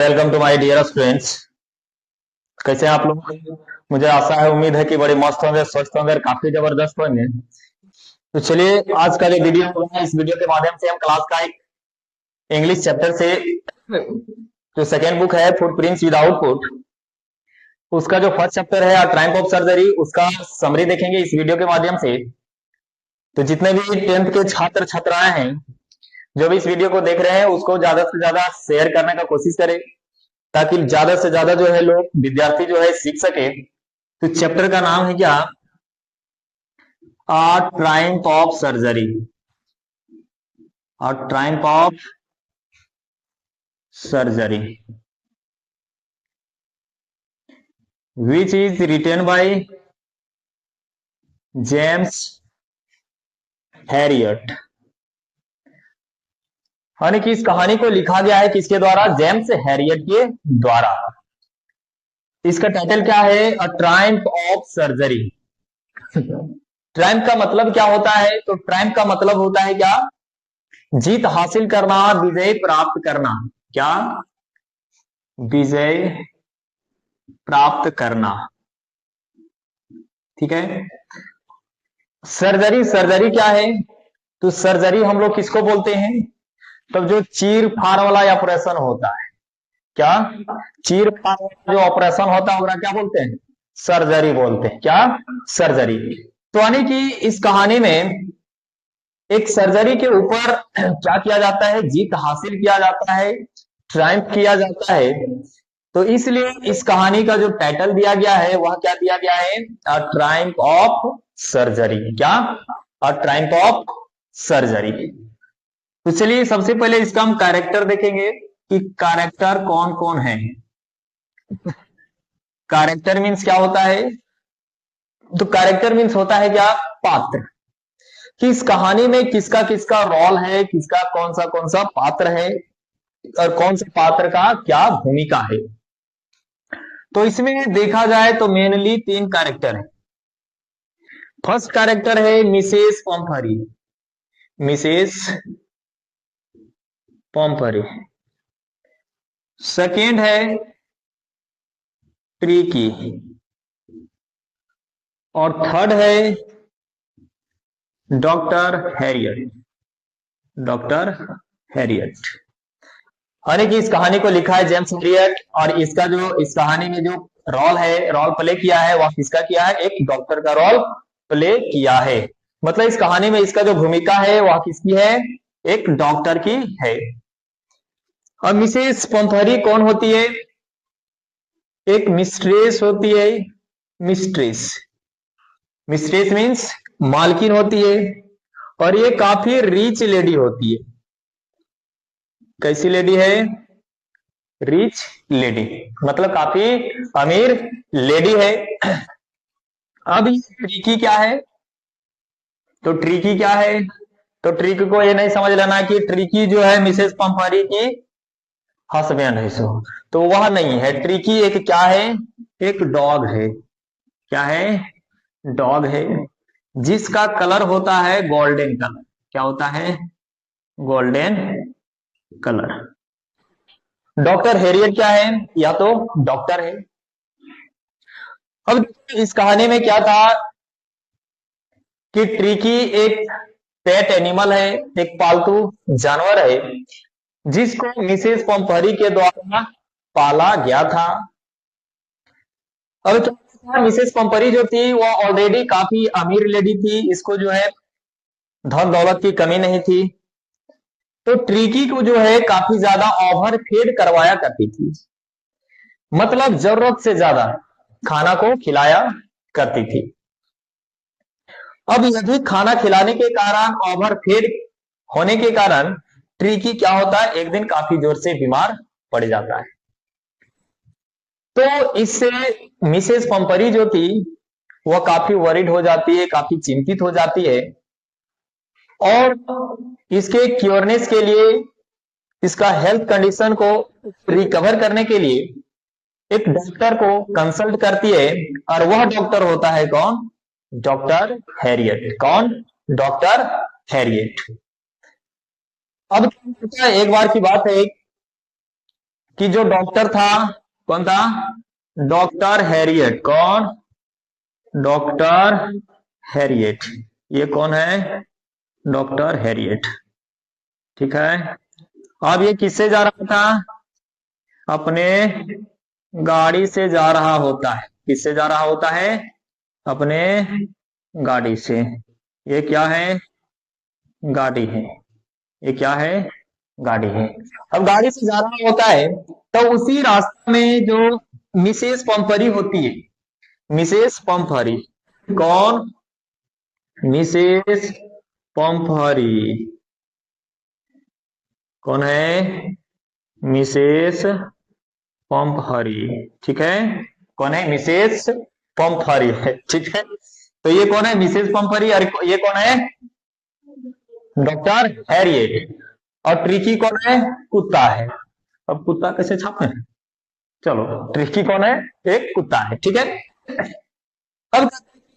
Welcome to my dear students. कैसे हैं आप लोग? मुझे आशा है, उम्मीद है कि बड़े मस्त होंगे, स्वस्थ होंगे और काफी जबरदस्त होंगे। तो चलिए, आज का जो वीडियो होगा, इस वीडियो के माध्यम से हम क्लास का एक इंग्लिश चैप्टर से जो सेकेंड बुक है फुटप्रिंट्स विदाउट फुट, उसका जो फर्स्ट चैप्टर है ट्रायम्फ ऑफ सर्जरी, उसका समरी देखेंगे इस वीडियो के माध्यम से। तो जितने भी 10th के छात्र छात्राएं हैं जो भी इस वीडियो को देख रहे हैं, उसको ज्यादा से ज्यादा शेयर करने का कोशिश करें, ताकि ज्यादा से ज्यादा जो है लोग विद्यार्थी जो है सीख सके। तो चैप्टर का नाम है क्या? Triumph of surgery. Triumph of surgery which is written by James Herriot. यानी कि इस कहानी को लिखा गया है किसके द्वारा? जेम्स हैरियट के द्वारा। इसका टाइटल क्या है? अ ट्रायम्फ ऑफ सर्जरी। ट्रायम्फ का मतलब क्या होता है? तो ट्रायम्फ का मतलब होता है क्या? जीत हासिल करना, विजय प्राप्त करना। क्या? विजय प्राप्त करना। ठीक है। सर्जरी, सर्जरी क्या है? तो सर्जरी हम लोग किसको बोलते हैं? तब जो चीर फाड़ वाला ऑपरेशन होता है, क्या? चीर फाड़ वाला जो ऑपरेशन होता है, क्या बोलते हैं? सर्जरी बोलते हैं। क्या? सर्जरी। तो यानी कि इस कहानी में एक सर्जरी के ऊपर क्या किया जाता है? जीत हासिल किया जाता है, ट्रायम्फ किया जाता है। तो इसलिए इस कहानी का जो टाइटल दिया गया है वह क्या दिया गया है? अ ट्रायम्फ ऑफ सर्जरी। क्या? अ ट्रायम्फ ऑफ सर्जरी। तो चलिए, सबसे पहले इसका हम कैरेक्टर देखेंगे कि कैरेक्टर कौन कौन है। कैरेक्टर मीन्स क्या होता है? तो कैरेक्टर मीन्स होता है क्या? पात्र। कि इस कहानी में किसका किसका रोल है, किसका कौन सा पात्र है और कौन से पात्र का क्या भूमिका है। तो इसमें देखा जाए तो मेनली 3 कैरेक्टर है। फर्स्ट कैरेक्टर है मिसेस पॉम्फरी। मिसेस पॉम्फरी। सेकेंड है ट्रिकी। और थर्ड है डॉक्टर हैरियट। Doctor Harriet. यानी कि इस कहानी को लिखा है जेम्स हैरियट, और इसका जो इस कहानी में जो रोल है, रोल प्ले किया है, वह किसका किया है? एक डॉक्टर का रोल प्ले किया है। मतलब इस कहानी में इसका जो भूमिका है वह किसकी है? एक डॉक्टर की है। और मिसेस पॉम्फरी कौन होती है? एक मिस्ट्रेस होती है। मिस्ट्रेस। मिस्ट्रेस मीन्स मालकिन होती है, और ये काफी रिच लेडी होती है। कैसी लेडी है? रिच लेडी, मतलब काफी अमीर लेडी है। अब ये ट्रिकी क्या है? तो ट्रिकी क्या है? तो ट्रिकी को ये नहीं समझ लेना कि ट्रिकी जो है मिसेस पंफारी की हस्बैंड है। तो वह नहीं है। ट्रिकी एक क्या है? एक डॉग है। क्या है? डॉग है, जिसका कलर होता है गोल्डन कलर। क्या होता है? Golden colour. डॉक्टर हैरियट क्या है? या तो डॉक्टर है। अब इस कहानी में क्या था कि ट्रिकी एक पेट एनिमल है, एक पालतू जानवर है, जिसको मिसेस पम्परी के द्वारा पाला गया था। अब क्या था, मिसेस पम्परी जो थी वो ऑलरेडी काफी अमीर लेडी थी, इसको जो है धन दौलत की कमी नहीं थी। तो ट्रिकी को जो है काफी ज्यादा ओवर फीड करवाया करती थी, मतलब जरूरत से ज्यादा खाना को खिलाया करती थी। अब यदि खाना खिलाने के कारण, ओवरफीड होने के कारण ट्रिकी क्या होता है? एक दिन काफी जोर से बीमार पड़ जाता है। तो इससे मिसेस पंपरी जो थी वह काफी वरिड हो जाती है, काफी चिंतित हो जाती है, और इसके क्योरनेस के लिए, इसका हेल्थ कंडीशन को रिकवर करने के लिए एक डॉक्टर को कंसल्ट करती है। और वह डॉक्टर होता है कौन? Doctor Harriet. कौन? Doctor Harriet. अब एक बार की बात है कि जो डॉक्टर था, कौन था? Doctor Harriet. कौन? Doctor Harriet. ये कौन है? Doctor Harriet. ठीक है। अब ये किससे जा रहा था? अपने गाड़ी से जा रहा होता है। किससे जा रहा होता है? अपने गाड़ी से। ये क्या है? गाड़ी है। ये क्या है? गाड़ी है। अब गाड़ी से जा रहा होता है तो उसी रास्ते में जो मिसेस पंपरी होती है, मिसेस पंपरी। कौन? मिसेस पंपरी। कौन है? मिसेस पंपहरी। ठीक है। कौन है? मिसेस पंपहरी है। ठीक है। तो ये कौन है? मिसेस पंपहरी। और ये कौन है? Doctor Harriet. और ट्रिकी कौन है? कुत्ता है। अब कुत्ता कैसे छापे? चलो, ट्रिकी कौन है? एक कुत्ता है। ठीक है। अब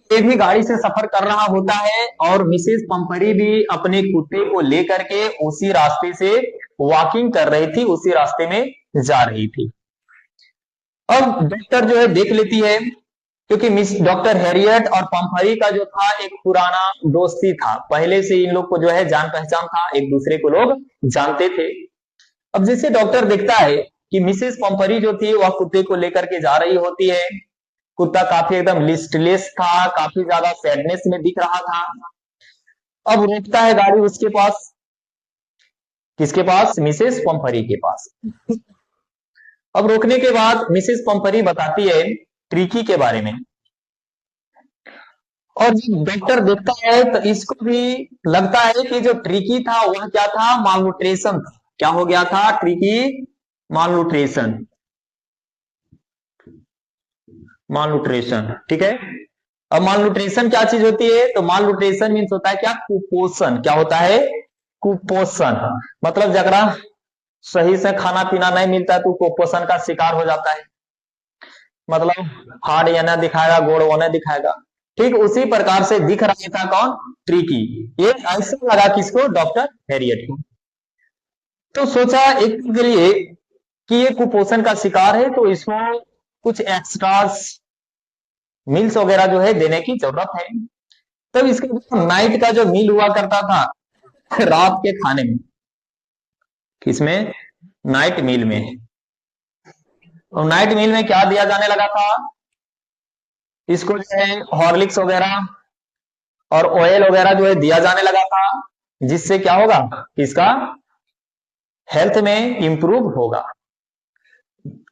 एक भी गाड़ी से सफर कर रहा होता है और मिसेस पंपरी भी अपने कुत्ते को लेकर के उसी रास्ते से वॉकिंग कर रही थी, उसी रास्ते में जा रही थी। अब डॉक्टर जो है देख लेती है, क्योंकि मिस डॉक्टर हैरियट और पंपरी का जो था एक पुराना दोस्ती था, पहले से इन लोग को जो है जान पहचान था, एक दूसरे को लोग जानते थे। अब जैसे डॉक्टर देखता है कि मिसेस पंपरी जो थी वह कुत्ते को लेकर के जा रही होती है, कुत्ता काफी एकदम लिस्टलेस था, काफी ज्यादा सैडनेस में दिख रहा था। अब रोकता है गाड़ी उसके पास। किसके पास? मिसेस पंपरी के पास। अब रोकने के बाद मिसेस पंपरी बताती है ट्रिकी के बारे में, और जब डॉक्टर देखता है तो इसको भी लगता है कि जो ट्रिकी था वह क्या था? मालन्यूट्रिशन था। क्या हो गया था? Tricky malnutrition. मालन्यूट्रिशन। ठीक है। अब मालन्यूट्रिशन क्या चीज होती है? तो मालन्यूट्रिशन मीन्स होता है क्या? कुपोषण। क्या होता है? कुपोषण। मतलब जगरा सही से खाना पीना नहीं मिलता तो कुपोषण का शिकार हो जाता है। मतलब हार्ड ये ना दिखाएगा, गोड़ वो नहीं दिखाएगा। ठीक उसी प्रकार से दिख रहा था कौन? ट्रिकी। ये ऐसा लगा किसको? डॉक्टर हैरियट को। तो सोचा एक के लिए कि ये कुपोषण का शिकार है तो इसको कुछ एक्स्ट्रास मील्स वगैरह जो है देने की जरूरत है। तब इसका नाइट का जो मील हुआ करता था रात के खाने में, किसमें? नाइट मील में। और नाइट मील में क्या दिया जाने लगा था? इसको जो है हॉर्लिक्स वगैरह और ऑयल वगैरह जो है दिया जाने लगा था, जिससे क्या होगा? इसका हेल्थ में इंप्रूव होगा।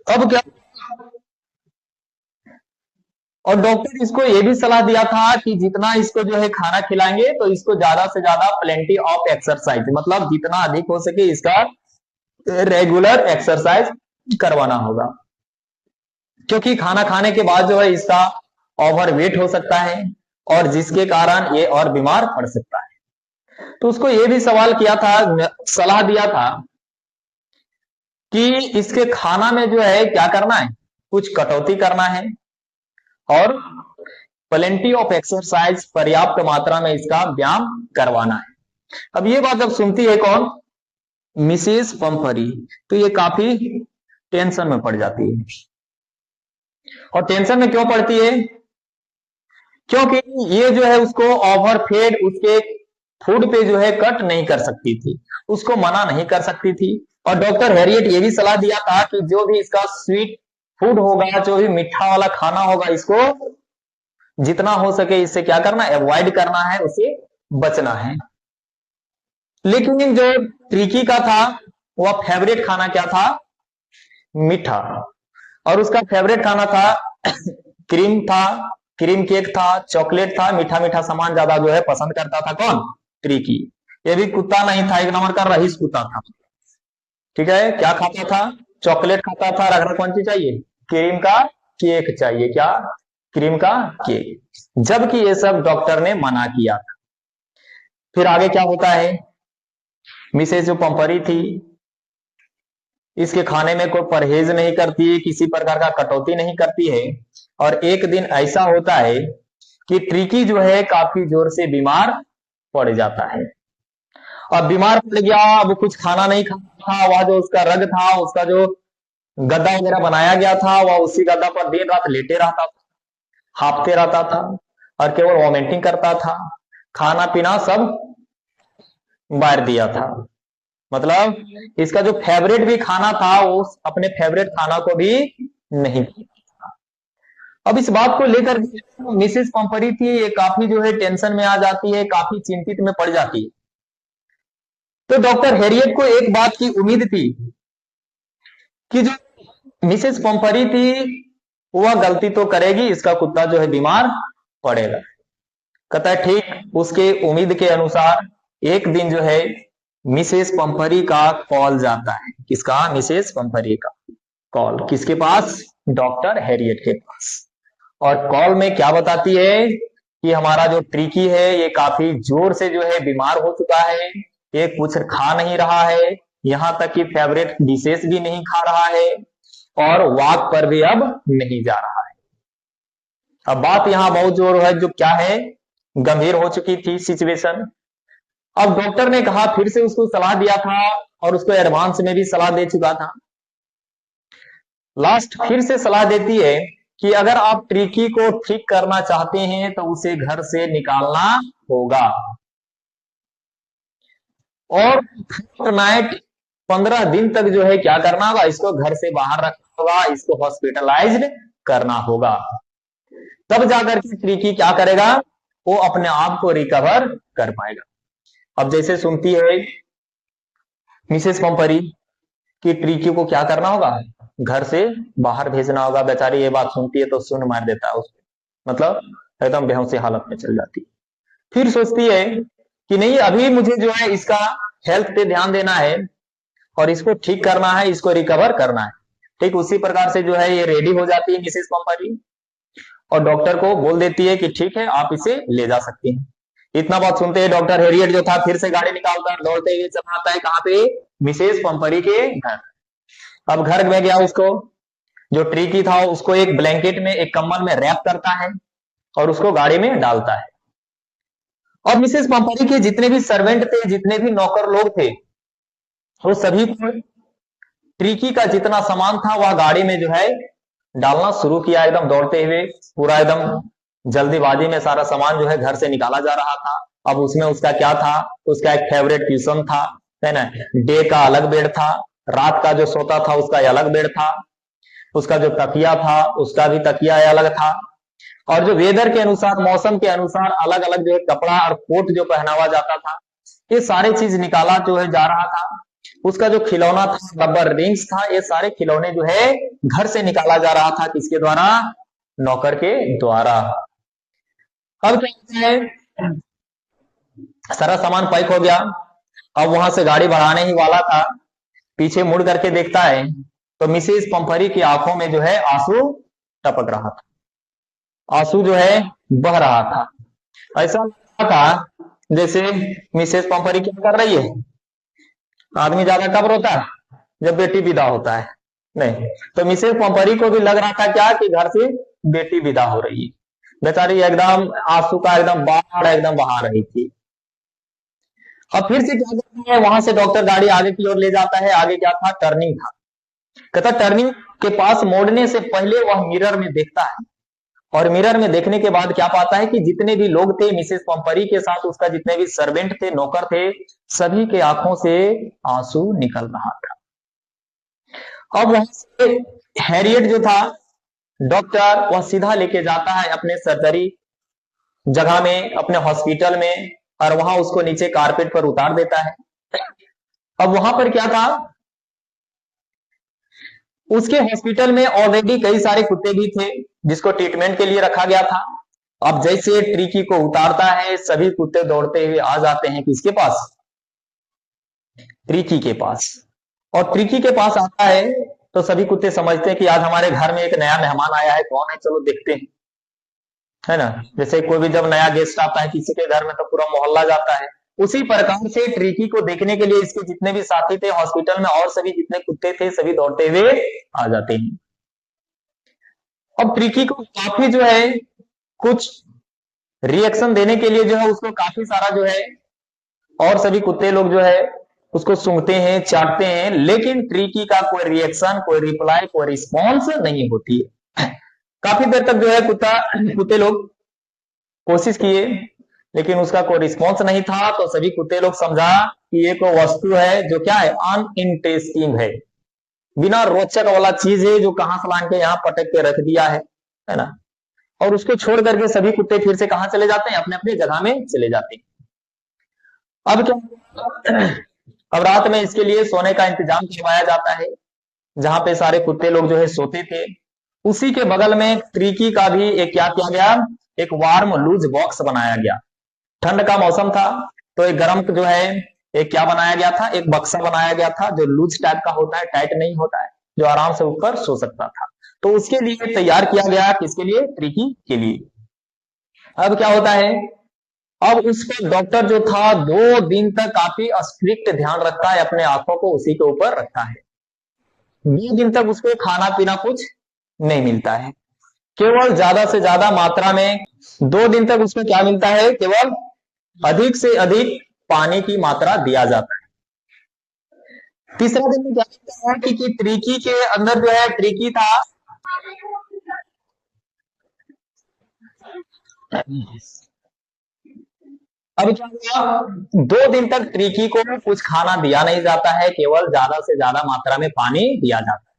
अब क्या? और डॉक्टर इसको ये भी सलाह दिया था कि जितना इसको जो है खाना खिलाएंगे तो इसको ज्यादा से ज्यादा प्लेंटी ऑफ एक्सरसाइज, मतलब जितना अधिक हो सके इसका रेगुलर एक्सरसाइज करवाना होगा, क्योंकि खाना खाने के बाद जो है इसका ओवरवेट हो सकता है और जिसके कारण ये और बीमार पड़ सकता है। तो उसको ये भी सवाल किया था, सलाह दिया था कि इसके खाना में जो है क्या करना है? कुछ कटौती करना है और प्लेंटी ऑफ एक्सरसाइज, पर्याप्त मात्रा में इसका व्यायाम करवाना है। अब ये बात जब सुनती है कौन? मिसेस पंपरी, तो ये काफी टेंशन में पड़ जाती है। और टेंशन में क्यों पड़ती है? क्योंकि ये जो है उसको ओवरफेड, उसके फूड पे जो है कट नहीं कर सकती थी, उसको मना नहीं कर सकती थी। और डॉक्टर हैरियट ये भी सलाह दिया था कि जो भी इसका स्वीट फूड होगा, जो भी मीठा वाला खाना होगा, इसको जितना हो सके इससे क्या करना है? अवॉइड करना है, उसे बचना है। लेकिन जो ट्रिकी का था वह फेवरेट खाना क्या था? मीठा। और उसका फेवरेट खाना था क्रीम था, क्रीम केक था, चॉकलेट था, मीठा मीठा सामान ज्यादा जो है पसंद करता था कौन? ट्रिकी। ये भी कुत्ता नहीं था, एक नंबर का रईस कुत्ता था। ठीक है। क्या खाता था? चॉकलेट खाता था। रखना कौन सी चाहिए? क्रीम का केक चाहिए। क्या? क्रीम का केक। जबकि ये सब डॉक्टर ने मना किया था। फिर आगे क्या होता है? मिसेज जो पंपरी थी इसके खाने में कोई परहेज नहीं करती है, किसी प्रकार का कटौती नहीं करती है। और एक दिन ऐसा होता है कि ट्रिकी जो है काफी जोर से बीमार पड़ जाता है। अब बीमार पड़ गया, अब कुछ खाना नहीं खाता था, वह जो उसका रग था, उसका जो गद्दा वगैरह बनाया गया था, वह उसी गद्दा पर दिन रात लेटे रहता था, हांफते रहता था और केवल वॉमिटिंग करता था, खाना पीना सब बांट दिया था। मतलब इसका जो फेवरेट भी खाना था वो अपने फेवरेट खाना को भी नहीं दिया। अब इस बात को लेकर मिसेस पंपरी थी, ये काफी जो है टेंशन में आ जाती है, काफी चिंतित में पड़ जाती है। तो डॉक्टर हैरियट को एक बात की उम्मीद थी कि जो मिसेस पंपरी थी वह गलती तो करेगी, इसका कुत्ता जो है बीमार पड़ेगा। कहता है ठीक उसके उम्मीद के अनुसार एक दिन जो है मिसेस पंपरी का कॉल जाता है। किसका? मिसेस पंपरी का कॉल। किसके पास? डॉक्टर हैरियट के पास। और कॉल में क्या बताती है कि हमारा जो ट्रिकी है ये काफी जोर से जो है बीमार हो चुका है, ये कुछ खा नहीं रहा है, यहां तक कि फेवरेट डिशेस भी नहीं खा रहा है और वॉक पर भी अब नहीं जा रहा है। अब बात यहां बहुत जोर है, जो क्या है, गंभीर हो चुकी थी सिचुएशन। अब डॉक्टर ने कहा, फिर से उसको सलाह दिया था और उसको एडवांस में भी सलाह दे चुका था। लास्ट फिर से सलाह देती है कि अगर आप ट्रिकी को ठीक करना चाहते हैं तो उसे घर से निकालना होगा और नाइट 15 दिन तक जो है क्या करना होगा, इसको घर से बाहर रखना होगा, इसको हॉस्पिटलाइज्ड करना होगा। तब जाकर के ट्रिकी क्या करेगा, वो अपने आप को रिकवर कर पाएगा। अब जैसे सुनती है मिसेस पंपरी कि ट्रिकी को क्या करना होगा, घर से बाहर भेजना होगा। बेचारी ये बात सुनती है तो सुन मार देता है उसको, मतलब एकदम बेहोशी हालत में चल जाती है। फिर सोचती है कि नहीं, अभी मुझे जो है इसका हेल्थ पे ध्यान देना है और इसको ठीक करना है, इसको रिकवर करना है। ठीक उसी प्रकार से जो है ये रेडी हो जाती है मिसेस पंपरी और डॉक्टर को बोल देती है कि ठीक है आप इसे ले जा सकती हैं। इतना बात सुनते हैं डॉक्टर हैरियट जो था फिर से गाड़ी निकालता है, दौड़ते हुए चला आता है कहां पे, मिसेस पंपरी के घर। अब घर में गया, उसको जो ट्रिकी था उसको एक ब्लैंकेट में, एक कंबल में रैप करता है और उसको गाड़ी में डालता है। और मिसेस पंपरी के जितने भी सर्वेंट थे, जितने भी नौकर लोग थे, वो सभी को ट्रिकी का जितना सामान था वह गाड़ी में जो है डालना शुरू किया, एकदम दौड़ते हुए, पूरा एकदम जल्दीबाजी में सारा सामान जो है घर से निकाला जा रहा था। अब उसमें उसका क्या था, उसका एक फेवरेट ट्यूशन था, है ना, डे का अलग बेड था, रात का जो सोता था उसका अलग बेड था, उसका जो तकिया था उसका भी तकिया अलग था, और जो वेदर के अनुसार, मौसम के अनुसार अलग अलग जो है कपड़ा और कोट जो पहनावा जाता था, ये सारे चीज निकाला जो है जा रहा था। उसका जो खिलौना था, रबर रिंग्स था, ये सारे खिलौने जो है घर से निकाला जा रहा था। किसके द्वारा? नौकर के द्वारा। अब क्या है, सारा सामान पैक हो गया। अब वहां से गाड़ी बढ़ाने ही वाला था, पीछे मुड़ करके देखता है तो मिसेस पंपरी की आंखों में जो है आंसू टपक रहा था, आंसू जो है बह रहा था। ऐसा लग रहा था जैसे मिसेस पंपरी क्या कर रही है, आदमी ज्यादा कब रोता है, जब बेटी विदा होता है, नहीं तो मिसेस पंपरी को भी लग रहा था क्या कि घर से बेटी विदा हो रही है। बेचारी एकदम आंसू का एकदम बाढ़ एकदम बहा रही थी। अब फिर से क्या करता है, वहां से डॉक्टर गाड़ी आगे की ओर ले जाता है। आगे क्या था, टर्निंग था। कहता टर्निंग के पास मोड़ने से पहले वह मिरर में देखता है और मिरर में देखने के बाद क्या पाता है कि जितने भी लोग थे मिसेस पंपरी के साथ, उसका जितने भी सर्वेंट थे, नौकर थे, सभी के आंखों से आंसू निकल रहा था। अब वहां से हैरियट जो था डॉक्टर, वह सीधा लेके जाता है अपने सर्जरी जगह में, अपने हॉस्पिटल में, और वहां उसको नीचे कारपेट पर उतार देता है। अब वहां पर क्या था, उसके हॉस्पिटल में ऑलरेडी कई सारे कुत्ते भी थे जिसको ट्रीटमेंट के लिए रखा गया था। अब जैसे ट्रिकी को उतारता है, सभी कुत्ते दौड़ते हुए आ जाते हैं किसके पास, ट्रिकी के पास। और ट्रिकी के पास आता है तो सभी कुत्ते समझते हैं कि आज हमारे घर में एक नया मेहमान आया है, कौन है, चलो देखते हैं, है ना। जैसे कोई भी जब नया गेस्ट आता है किसी के घर में तो पूरा मोहल्ला जाता है, उसी प्रकार से ट्रिकी को देखने के लिए इसके जितने भी साथी थे हॉस्पिटल में और सभी जितने कुत्ते थे सभी दौड़ते हुए आ जाते हैं। अब ट्रिकी को काफी जो है कुछ रिएक्शन देने के लिए जो है उसको काफी सारा जो है और सभी कुत्ते लोग जो है उसको सूंघते हैं, चाटते हैं, लेकिन ट्रिकी का कोई रिएक्शन, कोई रिप्लाई, कोई रिस्पॉन्स नहीं होती है। काफी देर तक जो है कुत्ते लोग कोशिश किए, लेकिन उसका कोई रिस्पॉन्स नहीं था। तो सभी कुत्ते लोग समझा कि ये कोई वस्तु है जो क्या है, अनइंटरेस्टिंग है, बिना रोचक वाला चीज है जो कहां से लान के यहाँ पटक के रख दिया है ना। और उसको छोड़ करके सभी कुत्ते फिर से कहां चले जाते हैं, अपने अपने जगह में चले जाते हैं। अब क्या, अब रात में इसके लिए सोने का इंतजाम करवाया जाता है, जहां पे सारे कुत्ते लोग जो है सोते थे। उसी के बगल में ट्रिकी का भी एक क्या किया गया, एक वार्म लूज बॉक्स बनाया गया। ठंड का मौसम था, तो एक गर्म जो है एक क्या बनाया गया था, एक बक्सा बनाया गया था जो लूज टाइप का होता है, टाइट नहीं होता है, जो आराम से ऊपर सो सकता था। तो उसके लिए तैयार किया गया, किसके लिए, ट्रिकी के लिए। अब क्या होता है, अब उसका डॉक्टर जो था 2 दिन तक काफी स्ट्रिक्ट ध्यान रखता है, अपने आंखों को उसी के ऊपर रखता है। 2 दिन तक उसको खाना पीना कुछ नहीं मिलता है, केवल ज्यादा से ज्यादा मात्रा में 2 दिन तक उसको क्या मिलता है, केवल अधिक से अधिक पानी की मात्रा दिया जाता है। तीसरा दिन में क्या होता है कि ट्रिकी के अंदर जो है, ट्रिकी था अब क्या हुआ, 2 दिन तक ट्रिकी को कुछ खाना दिया नहीं जाता है, केवल ज्यादा से ज्यादा मात्रा में पानी दिया जाता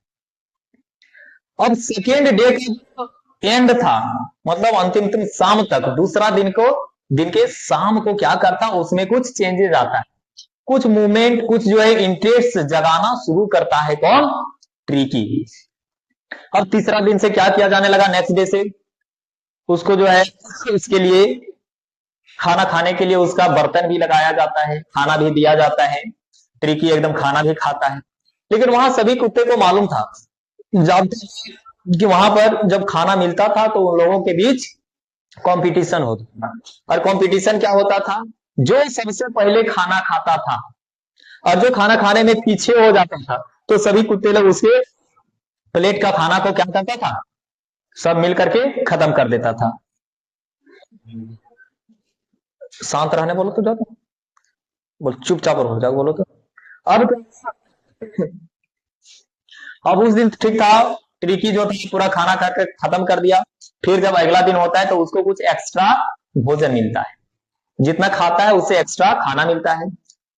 है। अब सेकेंड डे का एंड था, मतलब अंतिम शाम तक, दूसरा दिन के शाम को क्या करता, उसमें कुछ चेंजेस आता है, कुछ मूवमेंट, कुछ जो है इंटरेस्ट जगाना शुरू करता है, कौन, ट्रिकी। अब तीसरा दिन से क्या किया जाने लगा, नेक्स्ट डे से उसको जो है, इसके लिए खाना खाने के लिए उसका बर्तन भी लगाया जाता है, खाना भी दिया जाता है। ट्रिकी एकदम खाना भी खाता है, लेकिन वहां सभी कुत्ते को मालूम था, जानते कि वहां पर जब खाना मिलता था तो उन लोगों के बीच कंपटीशन होता था। और कंपटीशन क्या होता था, जो सबसे पहले खाना खाता था और जो खाना खाने में पीछे हो जाता था, तो सभी कुत्ते लोग उसके प्लेट का खाना को क्या करता था, सब मिल करके खत्म कर देता था। शांत रहने बोलो तो, जाओ बोल, चुपचाप हो जाओ बोलो तो। अब अब उस दिन ठीक था, ट्रिकी जो था पूरा खाना खाकर खत्म कर दिया। फिर जब अगला दिन होता है तो उसको कुछ एक्स्ट्रा भोजन मिलता है, जितना खाता है उससे एक्स्ट्रा खाना मिलता है।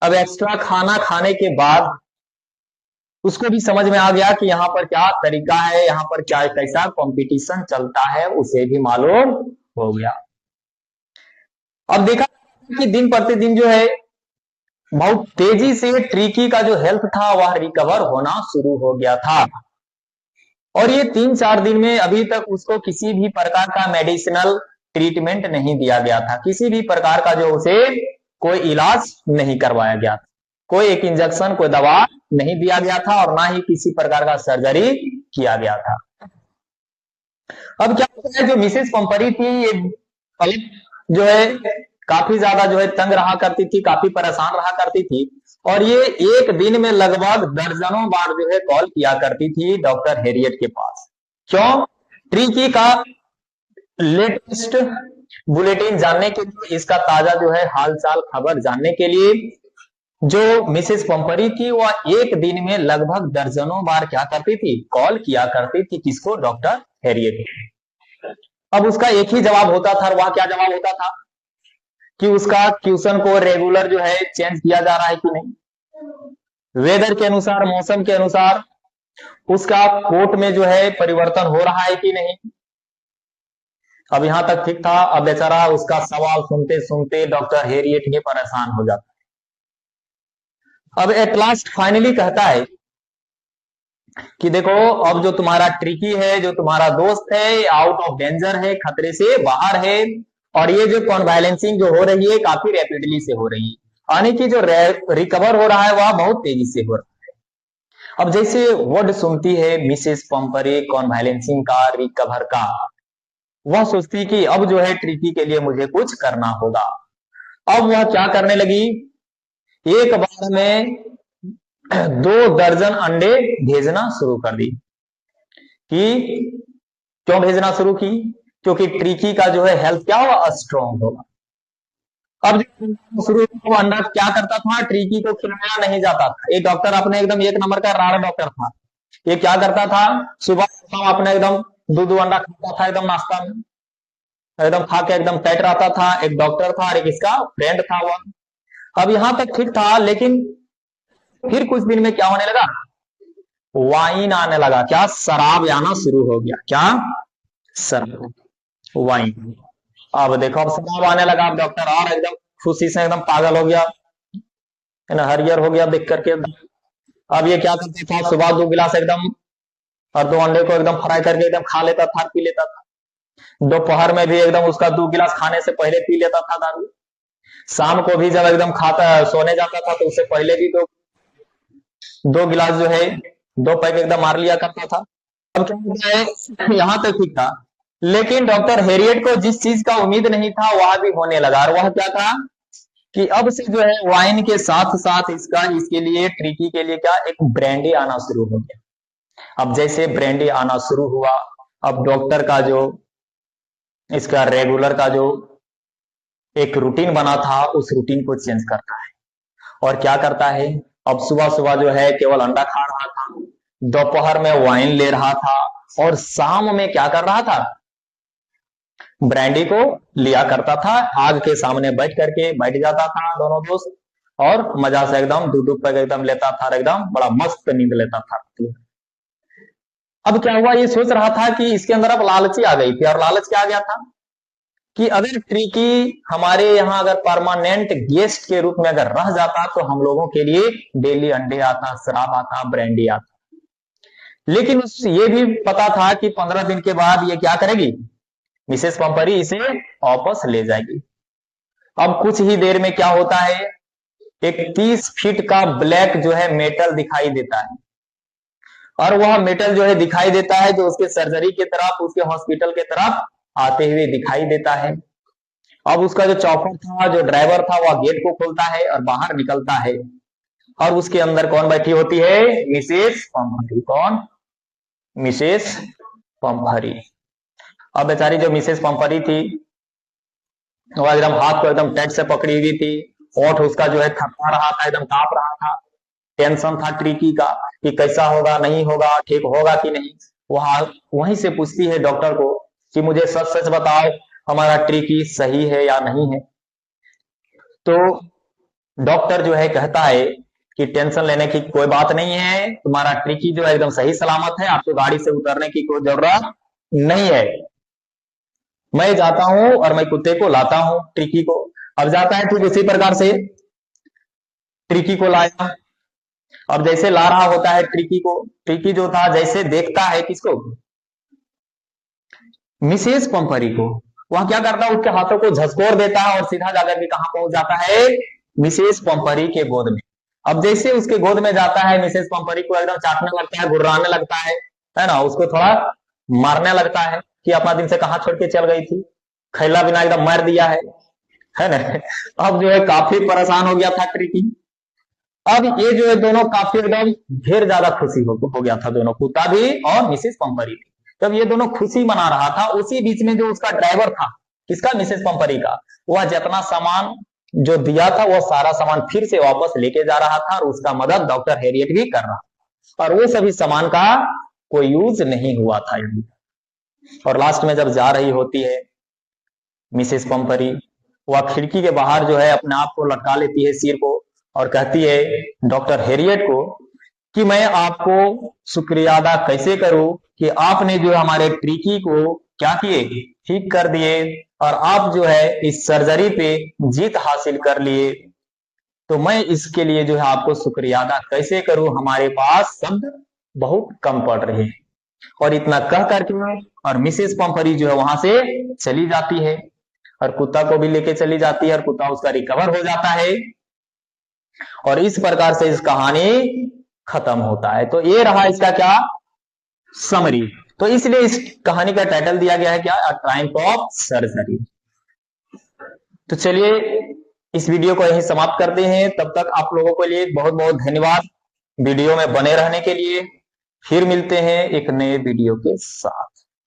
अब एक्स्ट्रा खाना खाने के बाद उसको भी समझ में आ गया कि यहाँ पर क्या तरीका है, यहाँ पर क्या कैसा कंपटीशन चलता है, उसे भी मालूम हो गया। अब देखा कि दिन प्रतिदिन जो है बहुत तेजी से ट्रिकी का जो हेल्थ था वह रिकवर होना शुरू हो गया था। और ये 3-4 दिन में अभी तक उसको किसी भी प्रकार का मेडिसिनल ट्रीटमेंट नहीं दिया गया था, किसी भी प्रकार का जो उसे कोई इलाज नहीं करवाया गया था, कोई एक इंजेक्शन, कोई दवा नहीं दिया गया था, और ना ही किसी प्रकार का सर्जरी किया गया था। अब क्या होता है, जो मिसेस पंपरी थी, ये जो है काफी ज्यादा जो है तंग रहा करती थी, काफी परेशान रहा करती थी, और ये एक दिन में लगभग दर्जनों बार जो है कॉल किया करती थी डॉक्टर हैरियट के पास। क्यों, ट्रिकी का लेटेस्ट बुलेटिन जानने के लिए, इसका ताजा जो है हालचाल खबर जानने के लिए जो मिसेस पंपरी थी वह एक दिन में लगभग दर्जनों बार क्या करती थी, कॉल किया करती थी, किसको, डॉक्टर हैरियट। अब उसका एक ही जवाब होता था, और वह क्या जवाब होता था कि उसका क्वेश्चन को रेगुलर जो है चेंज किया जा रहा है कि नहीं, वेदर के अनुसार, मौसम के अनुसार उसका कोट में जो है परिवर्तन हो रहा है कि नहीं। अब यहां तक ठीक था, अब बेचारा उसका सवाल सुनते सुनते डॉक्टर हैरियट भी परेशान हो जाता है। अब एट लास्ट फाइनली कहता है कि देखो, अब जो तुम्हारा ट्रिकी है, जो तुम्हारा दोस्त है, आउट ऑफ डेंजर है, खतरे से बाहर है, और ये जो कॉन्वायलेंसिंग जो हो रही है काफी रैपिडली से हो रही है, यानी कि जो रिकवर हो रहा है वह बहुत तेजी से हो रहा है। अब जैसे वर्ड सुनती है मिसेस पंपरी कॉन्वायलेंसिंग का, रिकवर का, वह सोचती कि अब जो है ट्रिकी के लिए मुझे कुछ करना होगा। अब वह क्या करने लगी, एक बार में 2 दर्जन अंडे भेजना शुरू कर दी। कि क्यों भेजना शुरू की, क्योंकि ट्रिकी का जो है हेल्थ क्या होगा, स्ट्रांग होगा। अब जो शुरू वो अंडा क्या करता था, ट्रीकी को खिलाया नहीं जाता था। एक डॉक्टर अपने एकदम एक नंबर का राड़ा डॉक्टर था। ये क्या करता था, सुबह शाम अपने एकदम दूध अंडा खाता था एकदम नाश्ता में, एकदम खा के एकदम टाइट रहता था। एक डॉक्टर था और एक इसका फ्रेंड था वह। अब यहां तक ठीक था, लेकिन फिर कुछ दिन में क्या होने लगा, वाइन आने लगा। क्या, शराब आना शुरू हो गया। क्या, शराब, वाइन। अब देखो, अब शराब आने लगा। अब डॉक्टर और एकदम खुशी से एकदम पागल हो गया, है ना, हरियर हो गया देख करके। अब ये क्या करता था, सुबह 2 गिलास एकदम और 2 अंडे को एकदम फ्राई करके एकदम खा लेता था, पी लेता था। दोपहर में भी एकदम उसका 2 गिलास खाने से पहले पी लेता था दारू। शाम को भी जब एकदम खाता सोने जाता था तो उससे पहले भी 2 गिलास जो है, 2 पैक एकदम मार लिया करता था। अब क्या होता है, यहाँ तक ठीक था, लेकिन डॉक्टर हेरियट को जिस चीज का उम्मीद नहीं था वह भी होने लगा। और वह क्या था कि अब से जो है वाइन के साथ साथ इसके लिए, ट्रिकी के लिए क्या, एक ब्रांडी आना शुरू हो गया। अब जैसे ब्रांडी आना शुरू हुआ, अब डॉक्टर का जो इसका रेगुलर का जो एक रूटीन बना था उस रूटीन को चेंज करता है। और क्या करता है, अब सुबह सुबह जो है केवल अंडा खा रहा था, दोपहर में वाइन ले रहा था, और शाम में क्या कर रहा था, ब्रांडी को लिया करता था। आग के सामने बैठ जाता था दोनों दोस्त, और मजा से एकदम दूध पैक एकदम लेता था, एकदम बड़ा मस्त नींद लेता था। अब क्या हुआ, ये सोच रहा था कि इसके अंदर अब लालची आ गई थी। और लालच क्या आ गया था कि अगर ट्रिकी हमारे यहाँ अगर परमानेंट गेस्ट के रूप में अगर रह जाता तो हम लोगों के लिए डेली अंडे आता, शराब आता, ब्रांडी आता। लेकिन ये भी पता था कि 15 दिन के बाद ये क्या करेगी, मिसेस पंपरी इसे वापस ले जाएगी। अब कुछ ही देर में क्या होता है, एक 30 फीट का ब्लैक जो है मेटल दिखाई देता है। और वह मेटल जो है दिखाई देता है जो उसके सर्जरी की तरफ, उसके हॉस्पिटल के तरफ आते हुए दिखाई देता है। अब उसका जो चौपर था, जो ड्राइवर था, वह गेट को खोलता है और बाहर निकलता है। और उसके अंदर कौन बैठी होती है, मिसेस पंपरी। कौन, मिसेस पंपरी। अब बेचारी जो मिसेस पंपरी थी वो एकदम हाथ को एकदम टाइट से पकड़ी हुई थी, ओठ उसका जो है थपा रहा था, एकदम कांप रहा था। टेंशन था ट्रिकी का कि कैसा होगा, नहीं होगा, ठीक होगा कि नहीं। वह वहीं से पूछती है डॉक्टर को कि मुझे सच सच बताओ, हमारा ट्रिकी सही है या नहीं है। तो डॉक्टर जो है कहता है कि टेंशन लेने की कोई बात नहीं है, तुम्हारा ट्रिकी जो है एकदम सही सलामत है, आपको गाड़ी से उतरने की कोई जरूरत नहीं है। मैं जाता हूं और मैं कुत्ते को लाता हूं, ट्रिकी को। अब जाता है, ठीक उसी प्रकार से ट्रिकी को लाया। अब जैसे ला रहा होता है ट्रिकी को, ट्रिकी जो था जैसे देखता है किसको, मिसेस पंपरी को, वह क्या करता है, उसके हाथों को झसकोर देता है और सीधा जाकर के कहां पहुंच जाता है, मिसेस पंपरी के गोद में। अब जैसे उसके गोद में जाता है, मिसेस पंपरी को एकदम चाटने लगता है, गुर्राने लगता है ना, उसको थोड़ा मारने लगता है कि अपना दिन से कहां छोड़ के चल गई थी, खैला बिना एकदम मार दिया है ना। अब जो है काफी परेशान हो गया था ट्रिकी। अब ये जो है दोनों काफी एकदम ढेर ज्यादा खुशी हो गया था, दोनों, कुत्ता भी और मिसेस पंपरी भी। जब ये दोनों खुशी मना रहा था, उसी बीच में जो उसका ड्राइवर था, किसका, मिसेस पंपरी का, वह जितना सामान जो दिया था वो सारा सामान फिर से वापस लेके जा रहा था, और उसका मदद डॉक्टर हेरियट भी कर रहा था। और वो सभी सामान का कोई यूज नहीं हुआ था। और लास्ट में जब जा रही होती है मिसेस पंपरी, वह खिड़की के बाहर जो है अपने आप को लटका लेती है, सिर को, और कहती है डॉक्टर हेरियट को कि मैं आपको शुक्रिया अदा कैसे करूं कि आपने जो हमारे ट्रिकी को क्या किए, ठीक कर दिए, और आप जो है इस सर्जरी पे जीत हासिल कर लिए। तो मैं इसके लिए जो है आपको शुक्रिया अदा कैसे करूं, हमारे पास शब्द बहुत कम पड़ रहे हैं। और इतना कह करके और मिसेस पंपरी जो है वहां से चली जाती है, और कुत्ता को भी लेके चली जाती है, और कुत्ता उसका रिकवर हो जाता है। और इस प्रकार से इस कहानी खत्म होता है। तो ये रहा इसका क्या, समरी। तो इसलिए इस कहानी का टाइटल दिया गया है क्या, अ ट्रायम्फ ऑफ सर्जरी। तो चलिए इस वीडियो को यहीं समाप्त करते हैं। तब तक आप लोगों के लिए बहुत बहुत धन्यवाद वीडियो में बने रहने के लिए। फिर मिलते हैं एक नए वीडियो के साथ।